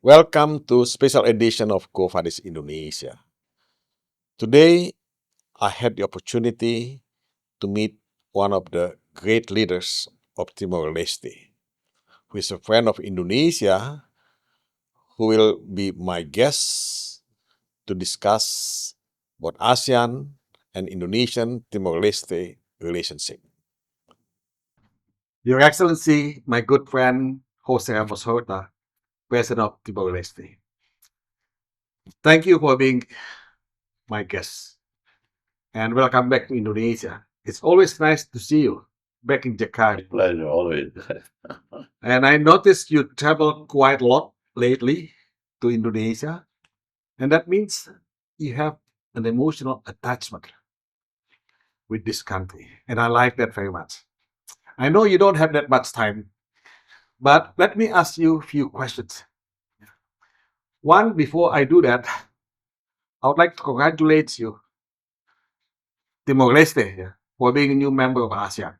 Welcome to special edition of Vadis Indonesia. Today, I had the opportunity to meet one of the great leaders of Timor Leste, who is a friend of Indonesia, who will be my guest to discuss about ASEAN and Indonesian Timor Leste relationship. Your Excellency, my good friend Jose Ramos Horta, President of Timor Leste. Thank you for being my guest and welcome back to Indonesia. It's always nice to see you back in Jakarta. Pleasure, always. And I noticed you travel quite a lot lately to Indonesia, and that means you have an emotional attachment with this country, and I like that very much. I know you don't have that much time, but let me ask you a few questions. One, before I do that, I would like to congratulate you, Timor Leste, for being a new member of ASEAN.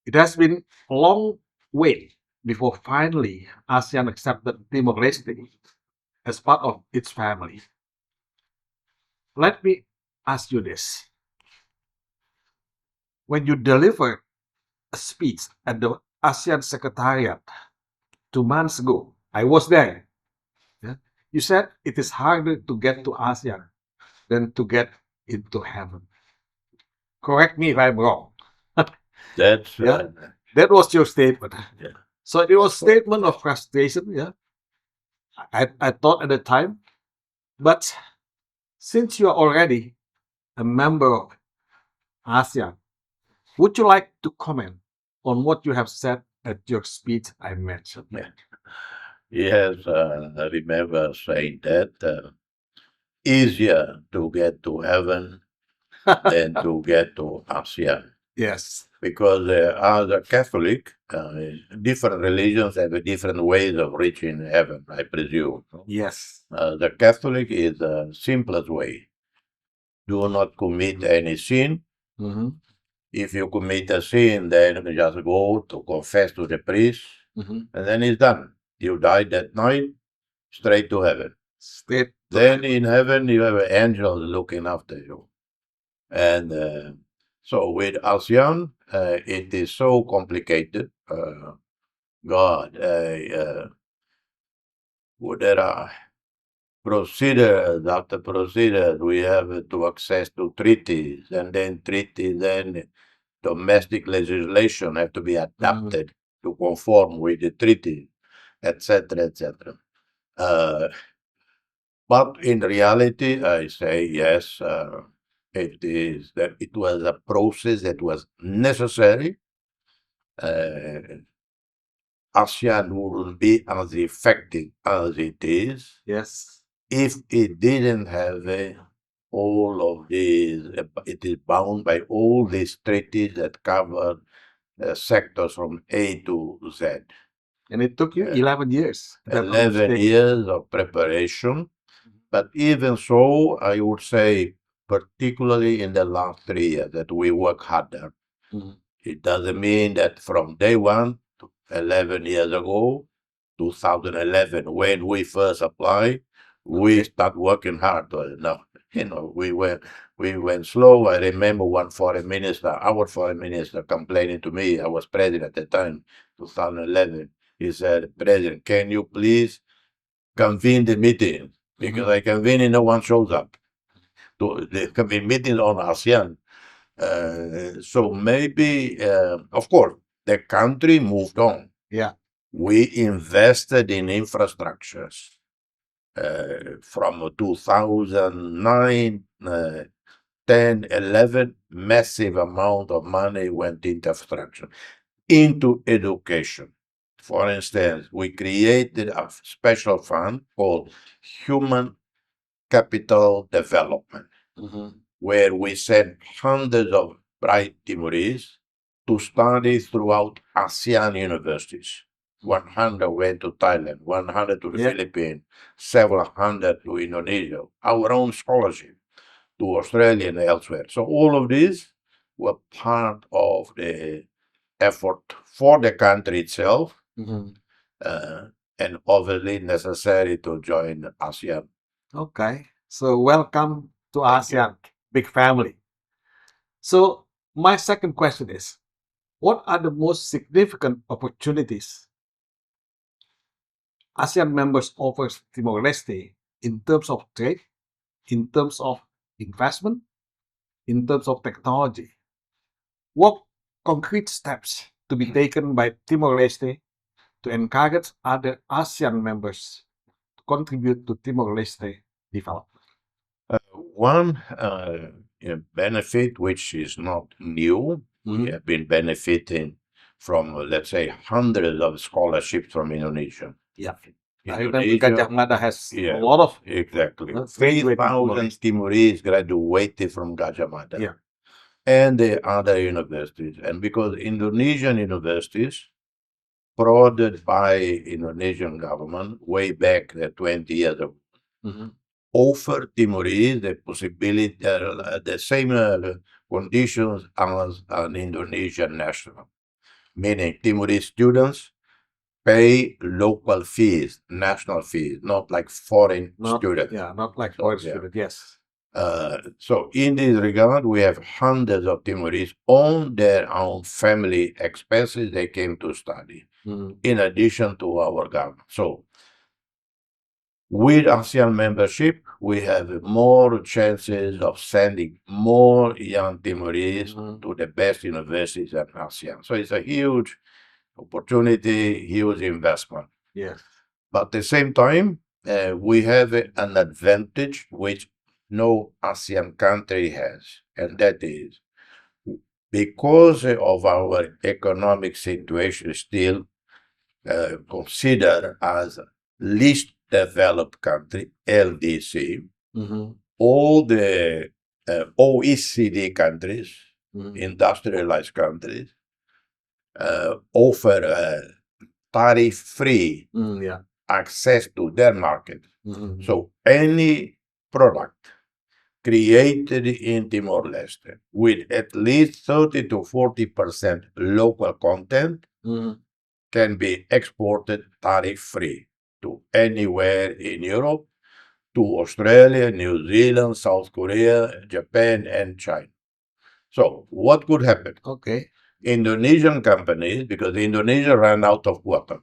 It has been a long wait before finally ASEAN accepted Timor Leste as part of its family. Let me ask you this. When you delivered a speech at the ASEAN Secretariat 2 months ago, I was there. Yeah? You said it is harder to get to ASEAN than to get into heaven. Correct me if I'm wrong. That's Yeah? That was your statement. Yeah. So it was a statement of frustration, yeah. I thought at the time, but since you are already a member of ASEAN, would you like to comment on what you have said at your speech I mentioned? Yes, I remember saying that easier to get to heaven than to get to ASEAN. Yes. Because as a Catholic, different religions have a different ways of reaching heaven, I presume. Yes. The Catholic is the simplest way. Do not commit any sin. Mm-hmm. If you commit a sin, then you just go to confess to the priest, Mm-hmm. and then it's done. You die that night, straight to heaven. Straight to Then heaven. in heaven, you have angels looking after you. And so with ASEAN, it is so complicated. God, there are procedures after procedures. We have to access to treaties, and then treaties, then domestic legislation have to be adapted to conform with the treaty, etc., etc. But in reality, I say yes. It is that it was a process that was necessary. ASEAN wouldn't be as effective as it is. Yes. If it didn't have all of these. It is bound by all these treaties that cover sectors from A to Z. And it took you 11 years. 11 years of preparation. But even so, I would say, particularly in the last 3 years, that we work harder. It doesn't mean that from day one, 11 years ago, 2011, when we first applied, we start working hard. No, we went slow. I remember one foreign minister, our foreign minister, complaining to me. I was president at the time, 2011. He said, "President, can you please convene the meeting? Because I convene and no one shows up. They convene meetings on ASEAN." So maybe, of course, the country moved on. Yeah. We invested in infrastructures from 2009, 10, 11, massive amount of money went into infrastructure, into education. For instance, we created a special fund called Human Capital Development, where we sent hundreds of bright Timorese to study throughout ASEAN universities. 100 went to Thailand, 100 to the Philippines, several hundred to Indonesia, our own scholarship to Australia and elsewhere. So all of these were part of the effort for the country itself, and obviously necessary to join ASEAN. Okay. So welcome to Thank you. ASEAN, big family. So my second question is, what are the most significant opportunities ASEAN members offers Timor Leste in terms of trade, in terms of investment, in terms of technology? What concrete steps to be taken by Timor Leste to encourage other ASEAN members to contribute to Timor Leste development? One benefit, which is not new, we have been benefiting from, let's say, hundreds of scholarships from Indonesia. Yeah. I remember Gajah Mada has a lot of Exactly. graduated 3,000 Timorese graduated from Gajah Mada. Yeah. And the other universities. And because Indonesian universities, prodded by Indonesian government way back 20 years ago, offer Timorese the possibility, the same conditions as an Indonesian national, meaning Timorese students pay local fees, national fees, not like foreign students. Yeah, not like foreign students, yes. So in this regard, we have hundreds of Timorese on their own family expenses. They came to study, in addition to our government. So with ASEAN membership, we have more chances of sending more young Timorese to the best universities at ASEAN. So it's a huge opportunity, huge investment. Yes. But at the same time, we have an advantage which no ASEAN country has, and that is because of our economic situation still considered as least developed country, LDC, all the OECD countries, industrialized countries, offer tariff-free access to their market. So any product created in Timor-Leste with at least 30 to 40% local content can be exported tariff-free to anywhere in Europe, to Australia, New Zealand, South Korea, Japan, and China. So what could happen? Okay. Indonesian companies, because Indonesia ran out of water.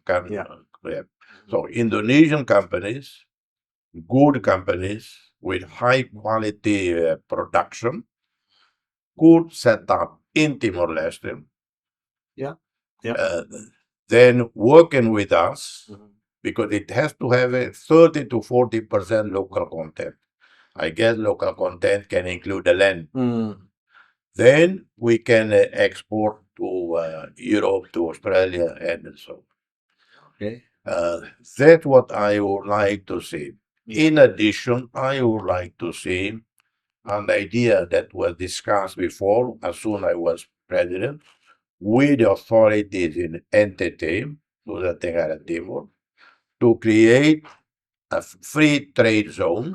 So Indonesian companies, good companies with high quality production, could set up in Timor-Leste. Yeah. Then working with us, because it has to have a 30 to 40% local content. I guess local content can include the land. Then we can export to Europe, to Australia, and so on. Okay. That's what I would like to see. In addition, I would like to see an idea that was discussed before, as soon as I was president, with the authorities in NTT, Nusa Tenggara Timur, to create a free trade zone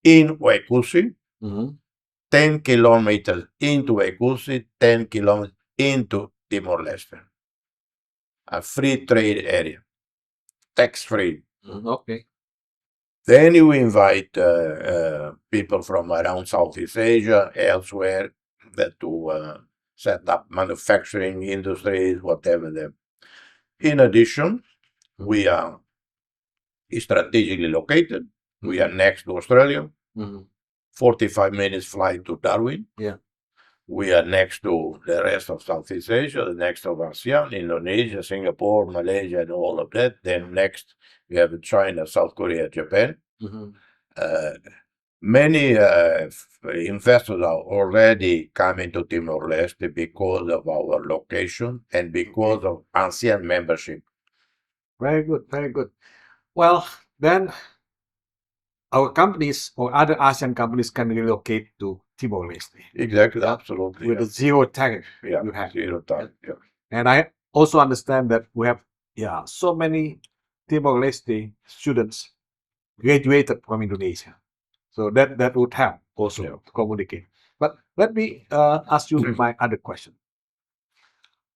in Wekusi, 10 kilometers into Wekusi, 10 kilometers into Timor-Leste. A free trade area, tax-free. Okay. Then you invite people from around Southeast Asia, elsewhere, that to set up manufacturing industries, whatever them. In addition, we are strategically located. We are next to Australia, 45 minutes flight to Darwin. Yeah. We are next to the rest of Southeast Asia, the next of ASEAN, Indonesia, Singapore, Malaysia, and all of that. Then next, we have China, South Korea, Japan. Many investors are already coming to Timor-Leste because of our location and because of ASEAN membership. Very good. Very good. Well, then our companies or other ASEAN companies can relocate to Timor-Leste. Exactly, absolutely. With a zero tariff you have. Zero tariff, yeah. And I also understand that we have so many Timor-Leste students graduated from Indonesia. So that would help also to communicate. But let me ask you my other question.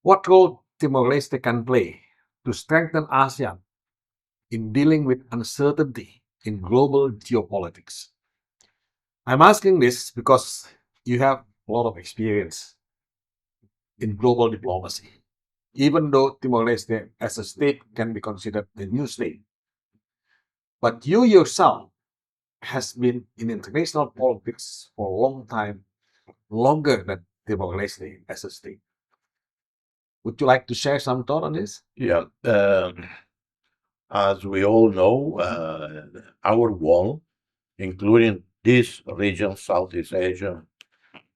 What role Timor-Leste can play to strengthen ASEAN in dealing with uncertainty in global geopolitics? I'm asking this because you have a lot of experience in global diplomacy, even though Timor Leste as a state can be considered a new state. But you yourself has been in international politics for a long time, longer than Timor Leste as a state. Would you like to share some thought on this? Yeah. As we all know, our wall, including this region, Southeast Asia,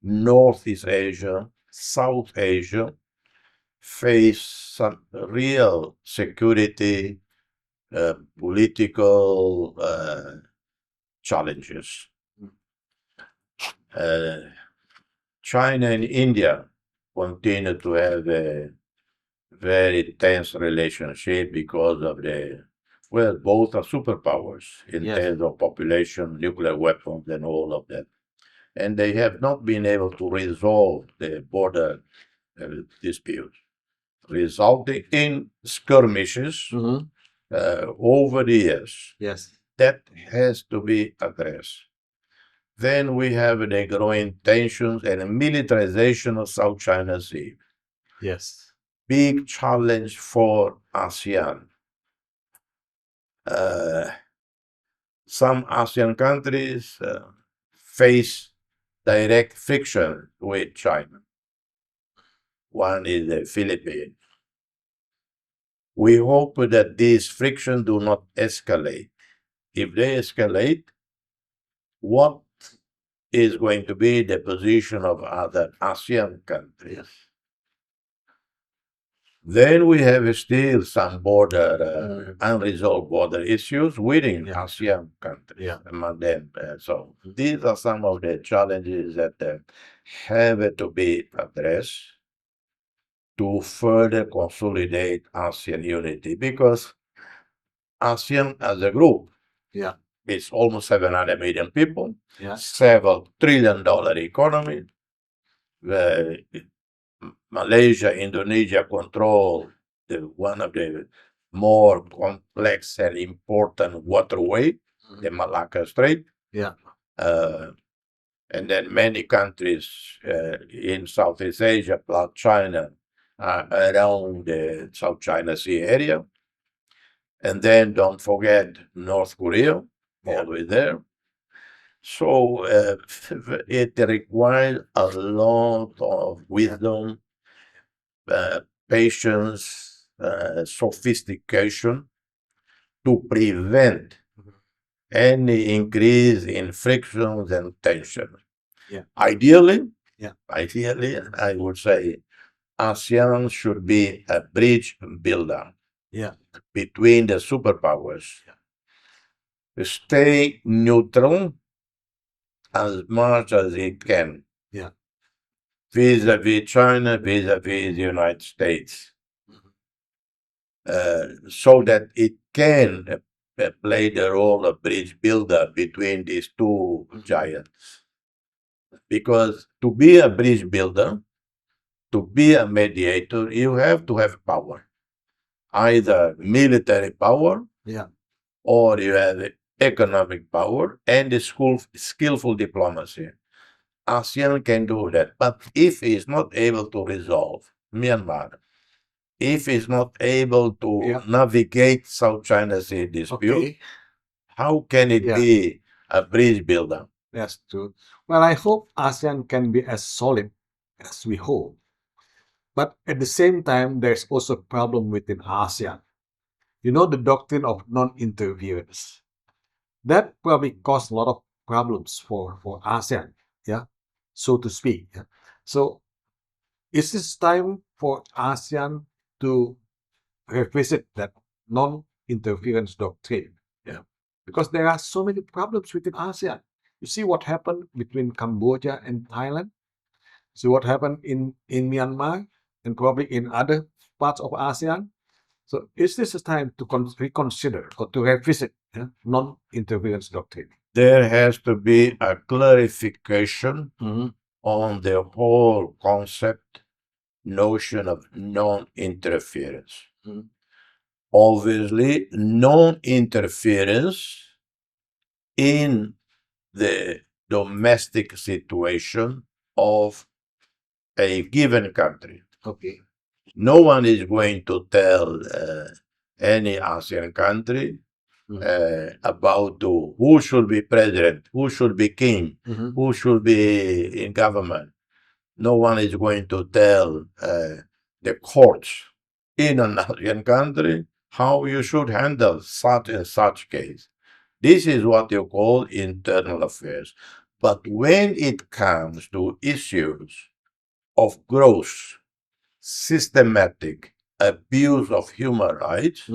Northeast Asia, South Asia, face some real security, political challenges. Uh, China and India continue to have a very tense relationship because of both are superpowers in Yes. terms of population, nuclear weapons, and all of that. And they have not been able to resolve the border dispute, resulting in skirmishes over the years. Yes. That has to be addressed. Then we have the growing tensions and militarization of South China Sea. Yes. Big challenge for ASEAN. Some ASEAN countries face direct friction with China. One is the Philippines. We hope that these frictions do not escalate. If they escalate, what is going to be the position of other ASEAN countries? Then we have still some unresolved border issues within ASEAN countries among them. So these are some of the challenges that have to be addressed to further consolidate ASEAN unity, because ASEAN as a group is almost 700 million people, several $1 trillion economy. Malaysia, Indonesia control one of the more complex and important waterway, the Malacca Strait. And then many countries in Southeast Asia, plus China, around the South China Sea area. And then don't forget North Korea, always there. So it requires a lot of wisdom, patience, sophistication to prevent any increase in frictions and tension. Ideally, I would say ASEAN should be a bridge builder between the superpowers. Stay neutral as much as it can vis-a-vis China, vis-a-vis the United States, so that it can play the role of bridge builder between these two giants. Because to be a bridge builder, to be a mediator, you have to have power, either military power, or you have economic power and the skillful diplomacy. ASEAN can do that. But if it's not able to resolve Myanmar, if it's not able to navigate South China Sea dispute, how can it be a bridge builder? That's true. Well, I hope ASEAN can be as solid as we hope. But at the same time, there's also a problem within ASEAN. You know, the doctrine of non-interference. That probably caused a lot of problems for ASEAN, so to speak. So is this time for ASEAN to revisit that non-interference doctrine? Because there are so many problems within ASEAN. You see what happened between Cambodia and Thailand. See what happened in Myanmar and probably in other parts of ASEAN. So is this a time to reconsider or to revisit non-interference doctrine? There has to be a clarification on the whole concept, notion of non-interference. obviously non-interference in the domestic situation of a given country. Okay. No one is going to tell any ASEAN country about who should be president, who should be king, who should be in government. No one is going to tell the courts in an ASEAN country how you should handle such and such case. This is what you call internal affairs. But when it comes to issues of gross, systematic abuse of human rights,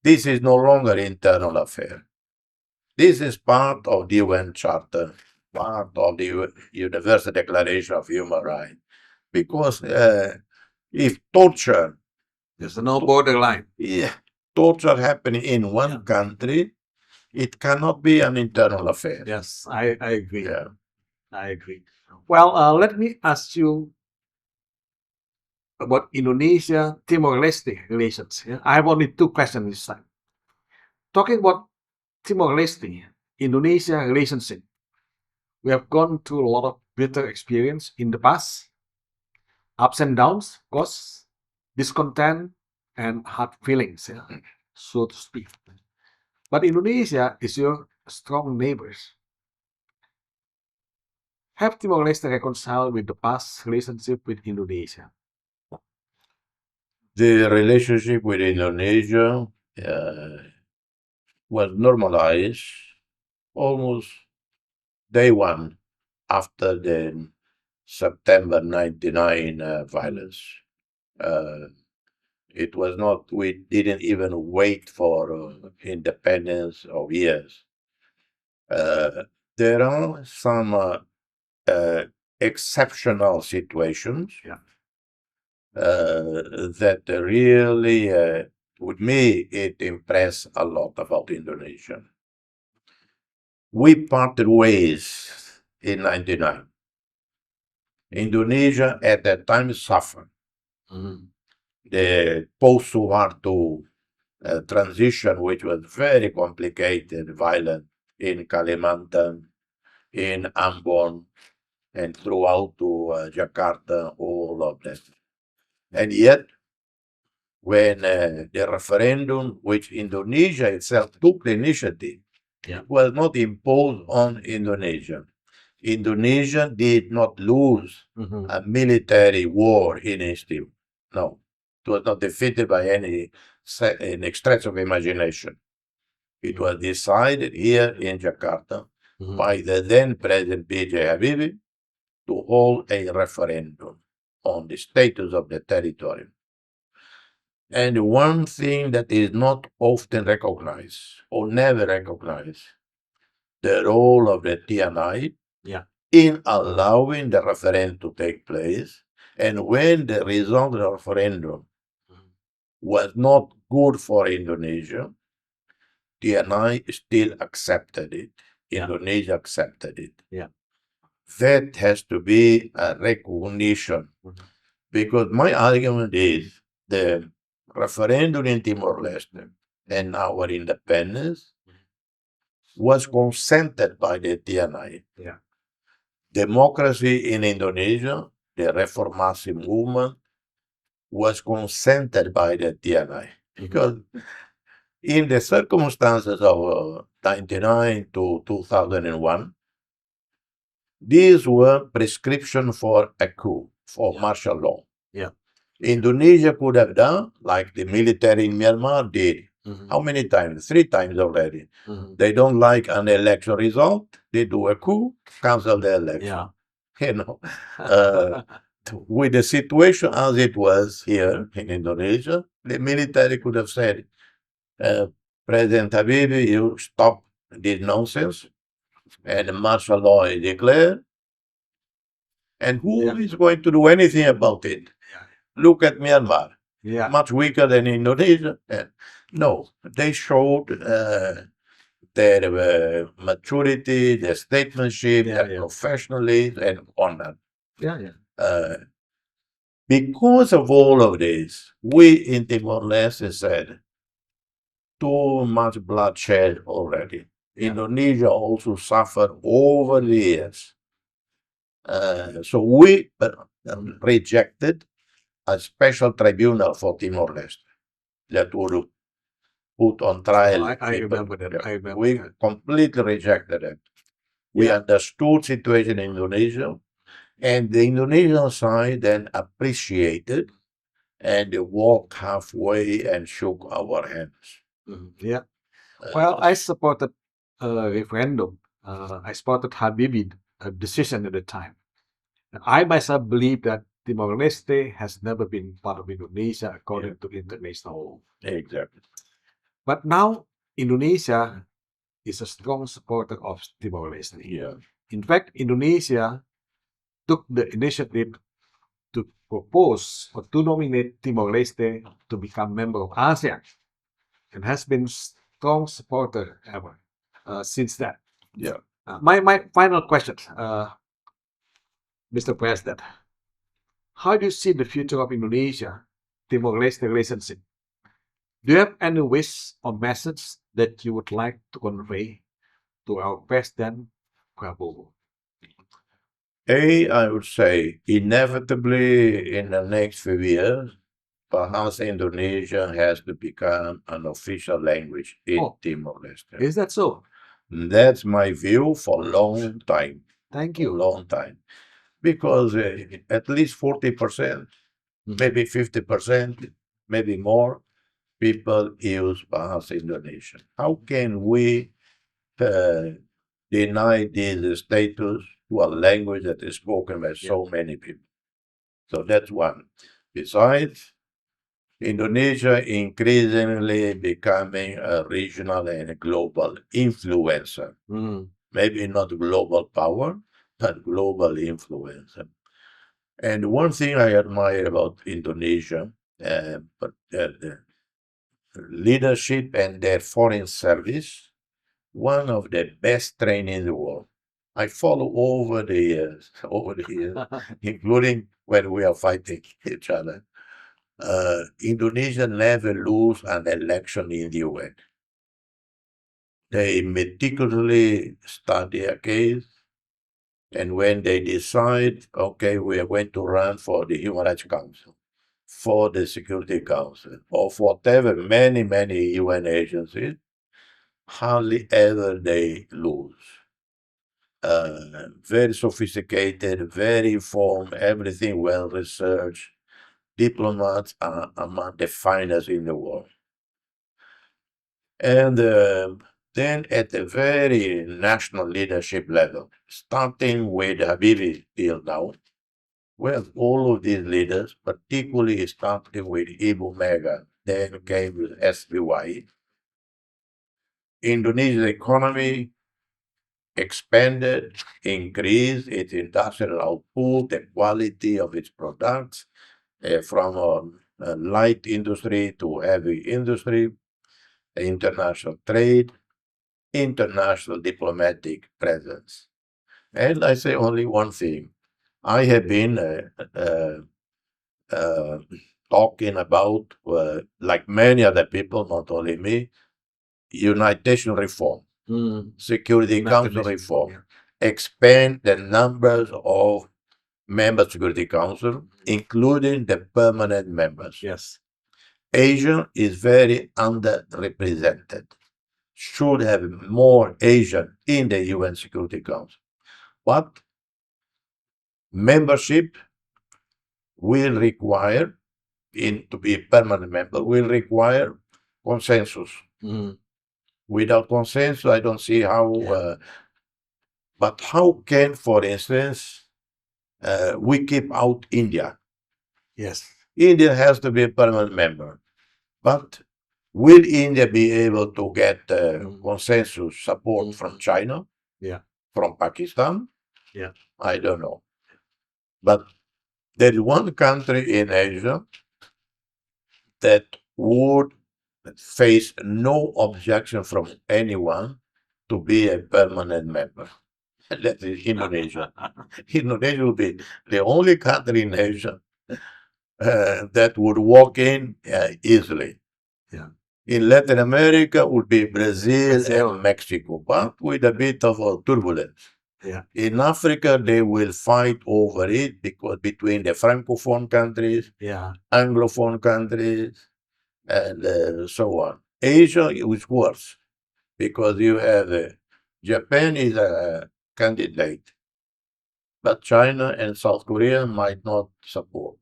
this is no longer internal affair. This is part of the UN Charter, part of the Universal Declaration of Human Rights. Because if torture, there's no borderline. Yeah, torture happening in one country, it cannot be an internal affair. Yes, I agree. Yeah. I agree. Well, let me ask you about Indonesia Timor Leste relations. Yeah? I have only two questions this time. Talking about Timor Leste Indonesia relationship, we have gone through a lot of bitter experience in the past, ups and downs, of course, discontent and hard feelings, yeah, so to speak. But Indonesia is your strong neighbors. Have Timor Leste reconciled with the past relationship with Indonesia? The relationship with Indonesia was normalized almost day one after the September 99 violence. It was not, we didn't even wait for independence of years. There are some exceptional situations that really, with me, it impressed a lot about Indonesia. We parted ways in 99. Indonesia at that time suffered. The post-Suharto transition, which was very complicated, violent in Kalimantan, in Ambon, and throughout to Jakarta, all of that. And yet, when the referendum, which Indonesia itself took the initiative, was not imposed on Indonesia. Indonesia did not lose a military war in East Timor. No, it was not defeated by any stretch of imagination. It was decided here in Jakarta by the then President B.J. Habibie to hold a referendum on the status of the territory. And one thing that is not often recognized or never recognized, the role of the TNI in allowing the referendum to take place. And when the result of the referendum was not good for Indonesia, TNI still accepted it. Indonesia accepted it. That has to be a recognition. Because my argument is the referendum in Timor Leste and our independence was consented by the TNI. Democracy in Indonesia, the Reformasi movement, was consented by the TNI. Because in the circumstances of 99 to 2001, these were prescription for a coup, for martial law. Indonesia could have done like the military in Myanmar did. How many times? 3 times already. They don't like an election result, they do a coup, cancel the election. You know, with the situation as it was here in Indonesia, the military could have said, President Habibie, you stop this nonsense, and martial law is declared. And who is going to do anything about it? Look at Myanmar, much weaker than Indonesia. No, they showed their maturity, their statesmanship, their professionalism, and honor. Because of all of this, we in Timor Leste said too much bloodshed already. Yeah. Indonesia also suffered over the years. So we rejected a special tribunal for Timor Leste that would put on trial I people. remember that. Yeah. I remember We that. completely rejected it. We Yeah. understood situation in Indonesia, and the Indonesian side then appreciated and walked halfway and shook our hands. Yeah. Uh, Well, I supported a referendum. I supported Habib's decision at the time. I myself believe that Timor Leste has never been part of Indonesia according to international law. exactly. But now Indonesia is a strong supporter of Timor Leste. Yeah. In fact, Indonesia took the initiative to propose or to nominate Timor Leste to become member of ASEAN and has been strong supporter ever since that. Yeah. My final question, Mr. President, how do you see the future of Indonesia Timor Leste relationship? Do you have any wish or message that you would like to convey to our President Prabowo? I would say inevitably in the next few years, perhaps Indonesia has to become an official language in Timor Leste. Is that so? That's my view for a long time. Thank A you. long time. Because at least 40%, maybe 50%, maybe more, people use perhaps Indonesian. How can we deny this status to a language that is spoken by so many people? So that's one. Besides, Indonesia increasingly becoming a regional and a global influencer. Maybe not global power, but global influencer. And one thing I admire about Indonesia, but the leadership and their foreign service, one of the best trained in the world. I follow over the years, including when we are fighting each other. Indonesia never lose an election in the UN. They meticulously study a case, and when they decide, okay, we are going to run for the Human Rights Council, for the Security Council, or for whatever, many UN agencies, hardly ever they lose. Very sophisticated, very informed, everything well researched. Diplomats are among the finest in the world. And then at the very national leadership level, starting with Habibi till now, well, all of these leaders, particularly starting with Ibu Mega, then came with SBY, Indonesia's economy expanded, increased its industrial output, the quality of its products, from a light industry to heavy industry, international trade, international diplomatic presence. And I say only one thing. I have been talking about, like many other people, not only me, United Nations reform, Security Council reform, expand the numbers of member Security Council, including the permanent members. Yes. Asia is very underrepresented. Should have more Asian in the UN Security Council. But membership will require, to be a permanent member, will require consensus. Without consensus, I don't see how. But how can, for instance, we keep out India? Yes. India has to be a permanent member. But will India be able to get consensus support from China? Yeah. From Pakistan? Yeah. I don't know. But there is one country in Asia that would face no objection from anyone to be a permanent member. That is Indonesia. Indonesia will be the only country in Asia that would walk in easily. Yeah. In Latin America would be Brazil Brazil. and Mexico, but with a bit of turbulence. Yeah. In Africa, they will fight over it because between the Francophone countries, Yeah. Anglophone countries, and so on. Asia is worse because you have Japan is a candidate, but China and South Korea might not support.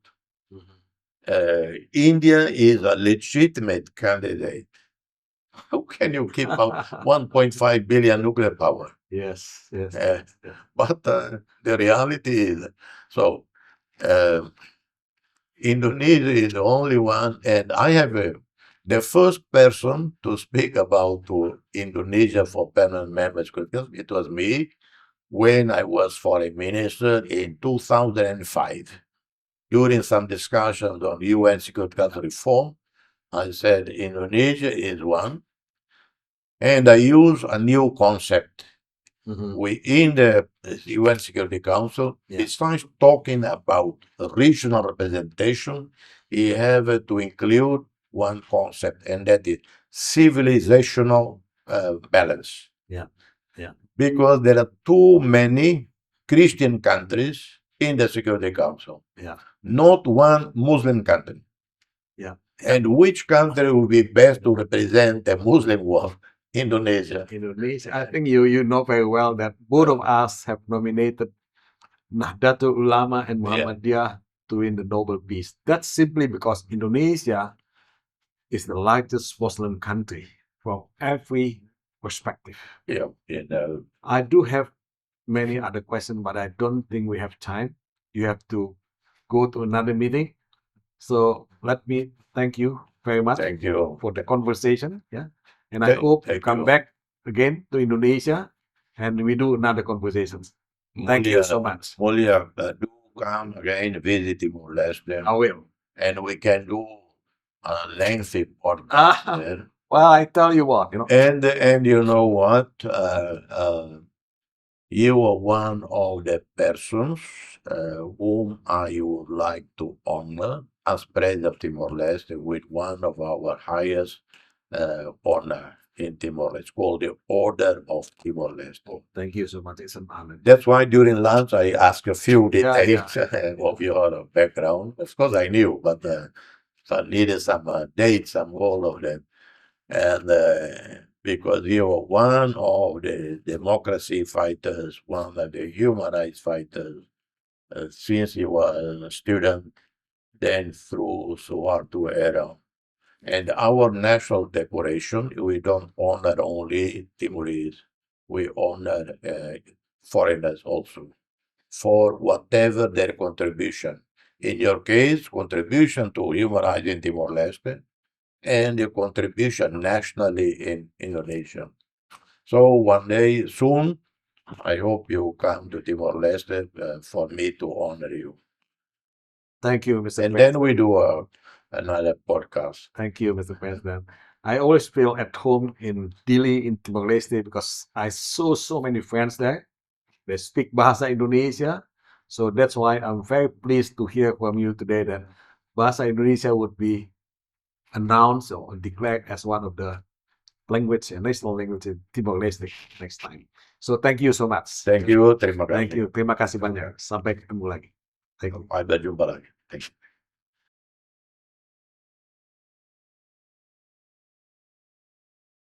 India is a legitimate candidate. How can you keep out 1.5 billion nuclear power? Yes. Yes. But the reality is, so Indonesia is the only one, and I have the first person to speak about Indonesia for permanent members. It was me when I was foreign minister in 2005. During some discussions on UN Security Council reform, I said Indonesia is one, and I use a new concept. We in the UN Security Council, besides talking about regional representation, you have to include one concept, and that is civilizational balance. Because there are too many Christian countries in the Security Council. Not one Muslim country. And which country would be best to represent the Muslim world? Indonesia. I think you know very well that both of us have nominated Nahdlatul Ulama and Muhammadiyah to win the Nobel Peace. That's simply because Indonesia is the largest Muslim country from every perspective. I do have many other questions, but I don't think we have time. You have to go to another meeting. So let me thank you very much for the conversation. And I hope you come back again to Indonesia and we do another conversations. Thank you so much. Mulya, do come again, visit Timor Leste. I will. And we can do a lengthy podcast there. Well, I tell you what, And you know what? You are one of the persons whom I would like to honor as president of Timor Leste with one of our highest honor in Timor Leste, called the Order of Timor Leste. Thank you so much. It's an honor. That's why during lunch I asked a few details of your background. Of course, I knew, but I needed some dates, some all of them. And because you are one of the democracy fighters, one of the human rights fighters, since you were a student, then through Suharto era. And our national declaration, we don't honor only Timorese, we honor foreigners also for whatever their contribution. In your case, contribution to human rights in Timor-Leste, and your contribution nationally in Indonesia. So one day soon, I hope you come to Timor-Leste for me to honor you. Thank you, Mr. And then we do another podcast. Thank you, Mr. President. I always feel at home in Dili, in Timor-Leste, because I saw so many friends there. They speak Bahasa Indonesia. So that's why I'm very pleased to hear from you today that Bahasa Indonesia would be announced or declared as one of the language and national language in Timor-Leste next time. So thank you so much. Thank you. Terima kasih. Thank you. Terima kasih banyak. Sampai ketemu lagi. Thank you. Sampai berjumpa lagi. Thank you.